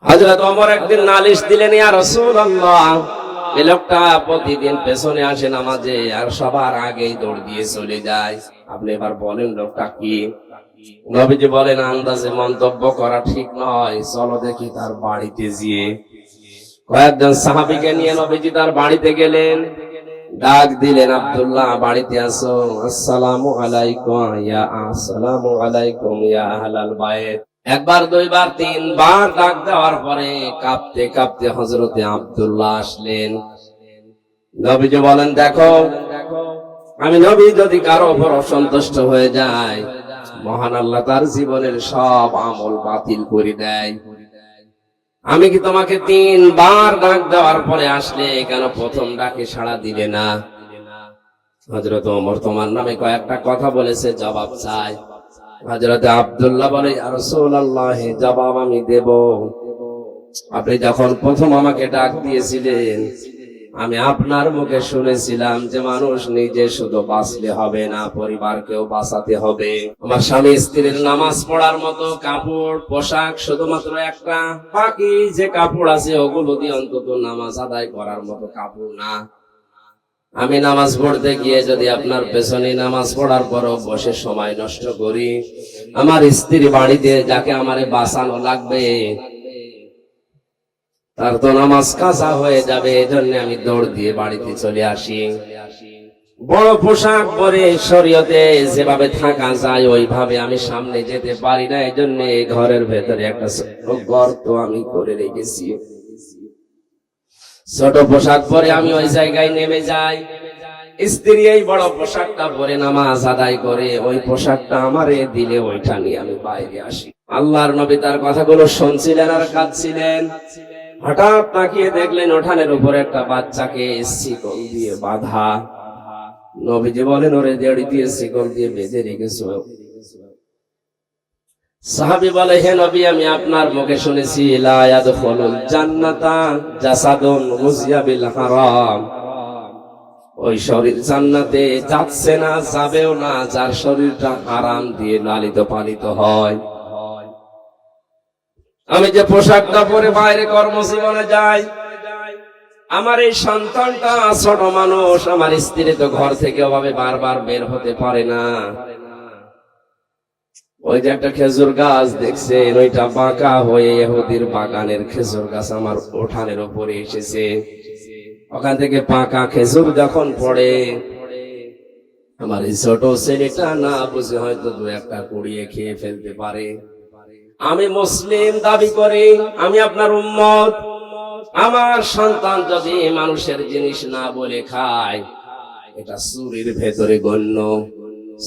হযরত ওমর একদিন নালিশ দিলেন, ইয়া রাসূলুল্লাহ, এই লোকটা প্রতিদিন পেছনে আসে নামাজে আর সবার আগেই দৌড় দিয়ে চলে যায়, আপনি এবার বলেন লোকটা কি? নবীজি বলেন, আন্দাজে মন্তব্য করা ঠিক নয়, চলো দেখি তার বাড়িতে গিয়ে। কয়েকজন সাহাবীকে নিয়ে নবীজি তার বাড়িতে গেলেন। ডাক দিলেন, আব্দুল্লাহ বাড়িতে আসো। আসসালামু আলাইকুম ইয়া আহলাল বাইত। একবার, দুইবার, তিনবার ডাক দেওয়ার পরে কাঁপতে কাঁপতে হযরতে আব্দুল্লাহ আসলেন। নবীজি বলেন, দেখো, আমি নবী যদি কারো উপর অসন্তুষ্ট হয়ে যায়, মহান আল্লাহ তার জীবনের সব আমল বাতিল করে দেয়। আমি কি তোমাকে 3 বার ডাক দেওয়ার পরে আসলে কেন প্রথম ডাকে সাড়া দিলে না? হযরত ওমর তোমার নামে কয়েকটা কথা বলেছে, জবাব চাই। হযরত আব্দুল্লাহ বলে, ইয়া রাসূলুল্লাহ, জবাব আমি দেব। আপনি যখন প্রথম আমাকে ডাক দিয়েছিলেন, আমি আপনার মুখে শুনেছিলাম যে মানুষ নিজে শুধু বাঁচলে হবে না, পরিবারকেও বাঁচাতে হবে। আমার স্বামী স্ত্রীর নামাজ পড়ার মতো কাপড় পোশাক শুধুমাত্র একটা, বাকি যে কাপড় আছে ওগুলো দিয়ে অন্তত নামাজ আদায় করার মতো কাপড় না। আমি নামাজ পড়তে গিয়ে যদি আপনার পেছনে নামাজ পড়ার পরও বসে সময় নষ্ট করি, আমার স্ত্রী বাড়িতে যাকে আমারে বাঁচানো লাগবে তার তো নামাজ কাজা হয়ে যাবে। এজন্য আমি দৌড় দিয়ে বাড়িতে চলে আসি। বড় পোশাক পরে শরীয়তে যেভাবে থাকা যায় ওইভাবে আমি সামনে যেতে পারি না, এজন্য ঘরের ভেতরে একটা গর্ত আমি করে রেখেছি। ছোট পোশাক পরে আমি ওই জায়গায় নেমে যাই। স্ত্রী এই বড় পোশাকটা পরে নামাজ আদায় করে, ওই পোশাকটা আমারে দিলে ওইটা নিয়ে আমি বাইরে আসি। আল্লাহর নবী তার কথাগুলো শুনছিলেন আর কাঁদছিলেন। হঠাৎ তাকিয়ে দেখলেন উঠানের উপরে একটা বাচ্চাকে শিকল দিয়ে বাঁধা। নবীজি বলেন, ওরে দেড়ি দিয়ে শিকল দিয়ে বেঁধে রেখেছো। সাহাবী বলে, হে নবী, আমি আপনার মুখে শুনেছি লা ইয়াদখুলুল জান্নাতা জাসাদুন গুযিয়া বিল হারাম। ওই শরীর জান্নাতে যাচ্ছে না, যাবেও না যার শরীরটা হারাম দিয়ে লালিত পালিত হয়। আমি যে পোশাকটা পরে বাইরে কর্মজীবনে যাই, আমার এই সন্তানটা ছোট মানুষ, আমার স্ত্রী তো ঘর থেকে ওভাবে বারবার বের হতে পারে না। ওই যে একটা খেজুর গাছ দেখছেন, ওইটা বাঁকা হয়ে ইহুদির বাগানের খেজুর গাছ আমার উঠানের উপরে এসেছে। ওখান থেকে পাকা খেজুর যখন পড়ে, আমার এই ছোট ছেলেটা না বুঝে হয়তো 2-1টা কুড়িয়ে খেয়ে ফেলতে পারে। আমি মুসলিম দাবি করি, আমি আপনার উম্মত। আমার সন্তান যদি মানুষের জিনিস না বলে খায়, এটা চুরির ভেতরে গণ্য।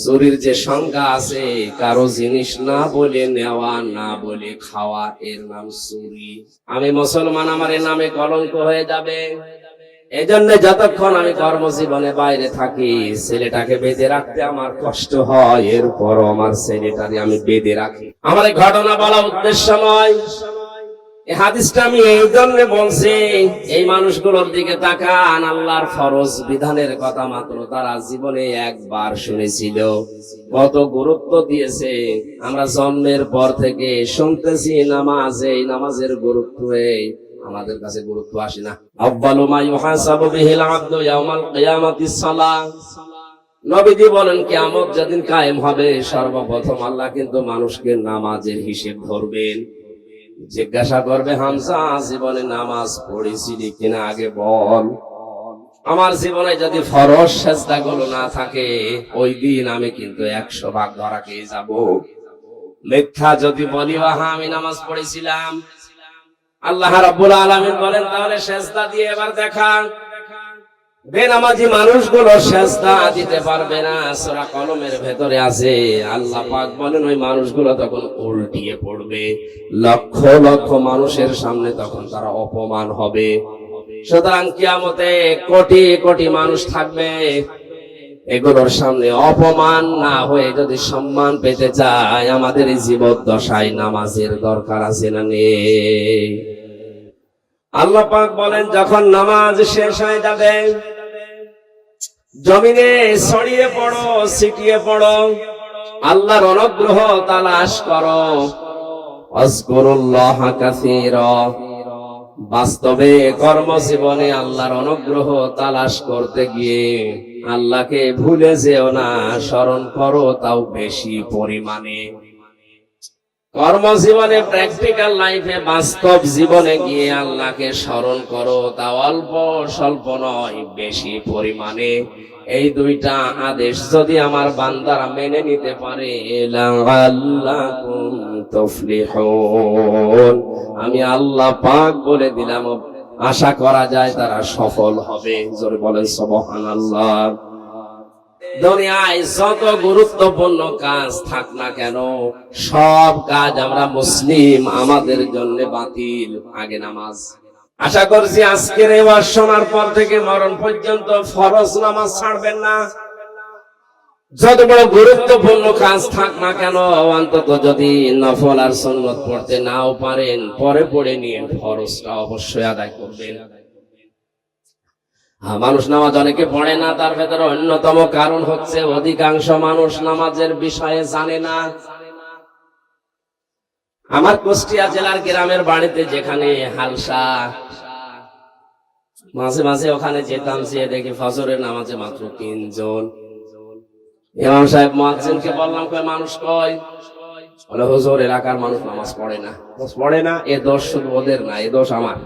চুরির যে সংজ্ঞা আছে, কারো জিনিস না বলে নেওয়া, না বলে খাওয়া, এর নাম চুরি। আমি মুসলমান, আমার এ নামে কলঙ্ক হয়ে যাবে। এই জন্য যতক্ষণ আমি কর্মজীবনে বাইরে থাকি, ছেলেটাকে বেঁধে রাখতে আমার কষ্ট হয়, এরপরও আমার ছেলেটাকে আমি বেঁধে রাখি। আমার এই ঘটনা বলা উদ্দেশ্য নয়, এই হাদিসটা আমি এই জন্য বলছি, এই মানুষগুলোর দিকে তাকান। আল্লাহর ফরজ বিধানের কথা মাত্র তারা জীবনে একবার শুনেছিল, কত গুরুত্ব দিয়েছে। আমরা জন্মের পর থেকে শুনতেছি নামাজে, নামাজের গুরুত্ব আমাদের কাছে গুরুত্ব আসে না। আউয়ালু মা ইউহাসাবু বিহিল আবদু ইয়াউমাল কিয়ামাতিস সালাহ। নবীজি বলেন, কিয়ামত যেদিন কায়েম হবে, সর্বপ্রথম আল্লাহ কিন্তু মানুষকে নামাজের হিসেব ধরবেন। জিজ্ঞাসা করবে, হামজা, জীবনে নামাজ পড়েছিলি কিনা আগে বল। আমার জীবনে যদি ফরজ সেজদাগুলো না থাকে, ওই দিন আমি কিন্তু 100 ভাগ ধরা খেয়ে যাব। মিথ্যা যদি বলি, হ্যাঁ আমি নামাজ পড়েছিলাম, আল্লাহ রাব্বুল আলামিন বলেন, তাহলে সেজদা দিয়ে এবার দেখা। বেনামাজি মানুষগুলো সেজদা দিতে পারবে না, সূরা কলমের ভেতরে আছে। আল্লাহ পাক বলেন, ওই মানুষগুলো তখন উল্টিয়ে পড়বে, লক্ষ লক্ষ মানুষের সামনে তখন তারা অপমান হবে। সুতরাং কিয়ামতে কোটি কোটি মানুষ থাকবে, এগুলোর সামনে অপমান না হয়ে যদি সম্মান পেতে চায়, আমাদের এই জীবদ্দশায় নামাজের দরকার আছে না নেই? আল্লাহ পাক বলেন, যখন নামাজ শেষ হয়ে যাবে, জমিনে ছড়িয়ে পড়ো, ছিটিয়ে পড়ো, আল্লাহর অনুগ্রহ তালাশ করো। আযকুরুল্লাহ কাসীরা। বাস্তবে কর্মজীবনে আল্লাহর অনুগ্রহ তালাশ করতে গিয়ে আল্লাহকে ভুলে যেও না, স্মরণ করো তাও বেশি পরিমাণে। কর্মজীবনে, প্র্যাকটিক্যাল লাইফে, বাস্তব জীবনে গিয়ে আল্লাহকে স্মরণ করো, তা অল্প স্বল্প নয়, বেশি পরিমাণে। এই দুইটা আদেশ যদি আমার বান্দারা মেনে নিতে পারে, লাআল্লাকুম তুফলিহুন, আমি আল্লাহ পাক বলে দিলাম, আশা করা যায় তারা সফল হবে। জোরে বলেন সুবহানাল্লাহ। দুনিয়ায় যত গুরুত্বপূর্ণ কাজ থাক না কেন, সব কাজ আমরা মুসলিম আমাদের জন্য বাতিল। আগে নামাজ। আশা করছি আজকের এই ওয়াজ শোনার পর থেকে মরণ পর্যন্ত ফরজ নামাজ ছাড়বেন না। যত বড় গুরুত্বপূর্ণ কাজ থাক না কেন, অন্তত যদি নফল আর সুন্নত পড়তে নাও পারেন, পরে পড়ে নিয়ে ফরজটা অবশ্যই আদায় করবেন। মানুষ নামাজ অনেকে পড়ে না, তার ভেতরে অন্যতম কারণ হচ্ছে অধিকাংশ মানুষ নামাজের বিষয়ে জানে না। আমার কুষ্টিয়া জেলার গ্রামের বাড়িতে যেখানে হালসা, মাঝে মাঝে ওখানে যেতাম, যে দেখি ফজরের নামাজে মাত্র 3 জন। ইমাম সাহেব মুয়াজ্জিনকে বললাম, কই মানুষ কই? বলে, হুজুর এলাকার মানুষ নামাজ পড়ে না। পড়ে না, এ দোষ শুধু ওদের না, এ দোষ আমার।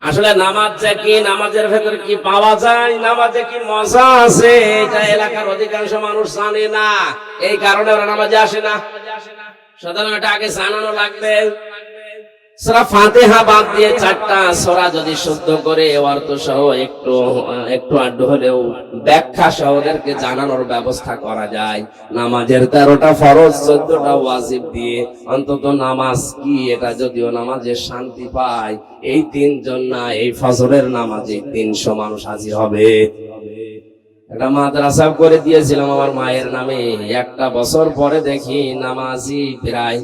আসলে নামাজ যে কি, নামাজের ভেতরে কি পাওয়া যায়, নামাজে কি মজা আছে, এটা এলাকার অধিকাংশ মানুষ জানে না। এই কারণে ওরা নামাজে আসে না। সুতরাং এটা আগে জানানো লাগবে। সূরা ফাতিহা বাদ দিয়ে 4টা সূরা যদি শুদ্ধ করে অর্থ সহ একটু আড্ডু হলেও ব্যাখ্যা সহ ওদেরকে জানানোর ব্যবস্থা করা যায়। নামাজের 13টা ফরজ, 14টা ওয়াজিব দিয়ে অন্তত নামাজ কি এটা যদিও নামাজের শান্তি পায়, এই 3 জন না, এই ফজরের নামাজে 300 মানুষ হাজির হবে। একটা মাদ্রাসা করে দিয়েছিলাম আমার মায়ের নামে। 1টা বছর পরে দেখি নামাজি প্রায়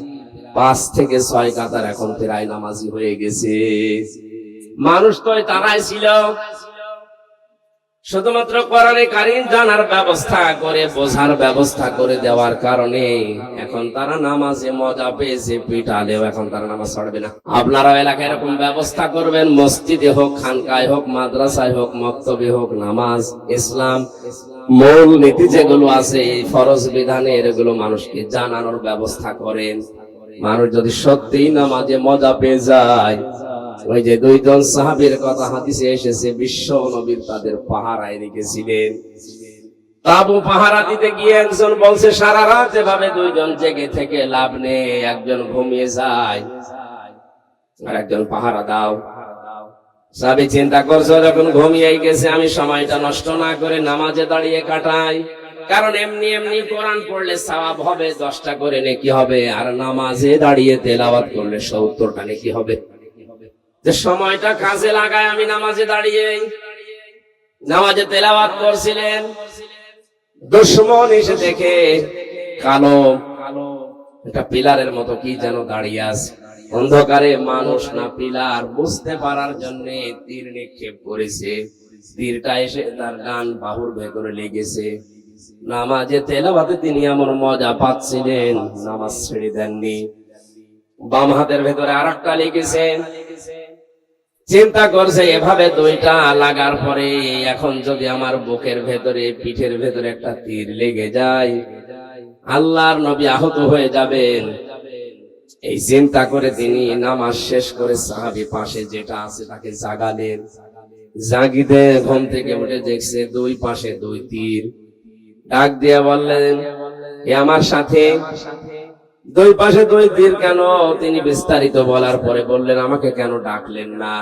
5 থেকে 6 কাতার এখন প্রায় নামাজি হয়ে গেছে। মানুষ তো তারাই ছিল, শুধুমাত্র কোরআনে কারীম জানার ব্যবস্থা করে, বোঝার ব্যবস্থা করে দেওয়ার কারণে এখন তারা নামাজে মজা পেয়েছে, পিটালেও এখন তারা নামাজ পড়বে না। আপনারাও এলাকায় এরকম ব্যবস্থা করবেন, মসজিদে হোক, খানকায় হোক, মাদ্রাসায় হোক, মক্তবে হোক, নামাজ, ইসলাম মূল নীতি যেগুলো আছে, এই ফরজ বিধানের, এগুলো মানুষকে জানানোর ব্যবস্থা করেন। মানুষ যদি সত্যিই নামাজে মজা পেয়ে যায়, ওই যে 2 জন সাহাবীর কথা হাদিসে এসেছে, বিশ্ব নবীর তাদের পাহারায় রেখেছিলেন। তাবু পাহারা দিতে গিয়ে একজন বলছে, সারা রাত এভাবে 2 জন জেগে থেকে লাভ নেই, একজন ঘুমিয়ে যায় আর একজন পাহারা দাও। সাহাবী চিন্তা করছে, যখন ঘুমিয়ে গেছে, আমি সময়টা নষ্ট না করে নামাজে দাঁড়িয়ে কাটাই। কারণ এমনি এমনি কোরআন পড়লে সওয়াব হবে, 10টা করে নেকি হবে, আর নামাজে দাঁড়িয়ে তেলাওয়াত করলে 70টা নেকি হবে। যে সময়টা কাজে লাগায় আমি নামাজে দাঁড়িয়ে নামাজে তেলাওয়াত করছিলেন। দুশমন এসে দেখে কালো একটা পিলারের মতো কি যেন দাঁড়িয়ে আছে। অন্ধকারে মানুষ না পিলার বুঝতে পারার জন্য তীর নিক্ষেপ করেছে। তীরটা এসে তার ডান বাহুর ভেতরে লেগেছে। নামাজে তেলাওয়াতে তিনি এমন মজা পাচ্ছিলেন, নামাজ ছেড়ে দেননি। বাম হাতের ভেতরে আরেকটা লেগেছে। চিন্তা করছে, এভাবে 2টা লাগার পরে এখন যদি আমার বুকের ভেতরে, পিঠের ভেতরে একটা তীর লেগে যায়, আল্লাহর নবী আহত হয়ে যাবেন। এই চিন্তা করে তিনি নামাজ শেষ করে সাহাবী পাশে যেটা আছে তাকে জাগালেন। জাগিতে ঘুম থেকে উঠে দেখছে 2 পাশে 2 তীর। ডাক দিয়ে বললেন, এ আমার সাথে 2 পাশে 2 তীর কেন? তিনি বিস্তারিত বলার পরে বললেন, আমাকে কেন ডাকলেন না?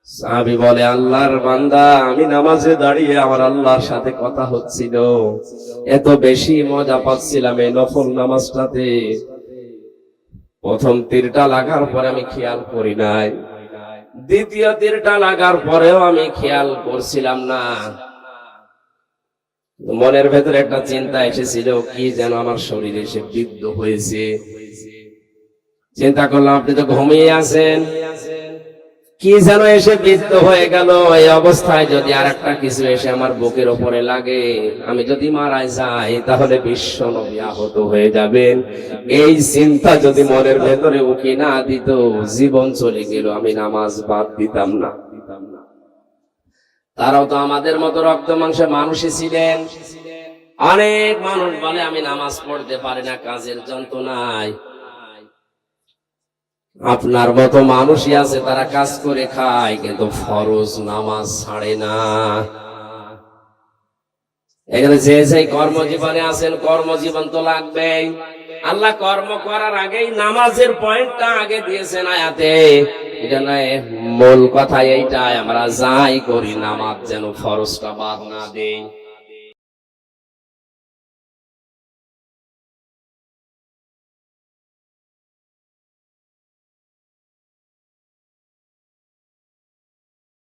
সাহাবী বলে, আল্লাহর বান্দা, আমি নামাজে দাঁড়িয়ে আমার আল্লাহর সাথে কথা হচ্ছিল, এত বেশি মজা পাচ্ছিলাম এই নফল নামাজটাতে। প্রথম তীরটা লাগার পরে আমি খেয়াল করি নাই, দ্বিতীয় তীরটা লাগার পরেও আমি খেয়াল করছিলাম না। মনের ভেতরে একটা চিন্তা এসেছিল, কি যেন আমার শরীরে এসে বিদ্ধ হয়েছে। চিন্তা করলাম, আপনি তো ঘুমিয়ে আছেন, কি যেন এসে বিদ্ধ হয়ে গেল। এই অবস্থায় যদি আর একটা কিছু এসে আমার বুকের ওপরে লাগে, আমি যদি মারা যাই তাহলে বিশ্ব নবী আহত হয়ে যাবেন। এই চিন্তা যদি মনের ভেতরে উকি না দিত, জীবন চলে গেল, আমি নামাজ বাদ দিতাম না। তারাও তো আমাদের মতো রক্ত মাংসের মানুষই ছিলেন। অনেক মানুষ বলে আমি নামাজ পড়তে পারি না, কাজের যন্ত্রণায়। আপনার মতো মানুষই আছে, তারা কাজ করে খায় কিন্তু ফরজ নামাজ ছাড়ে না। এখানে যে যে কর্মজীবনে আছেন, কর্মজীবন তো লাগবেই। আল্লাহ কর্ম করার আগেই নামাজের পয়েন্টটা আগে দিয়েছেন আয়াতে। এটা নয়, মূল কথা এইটাই, আমরা যাই করি নামাজ যেন ফরজটা বাদ না দেই।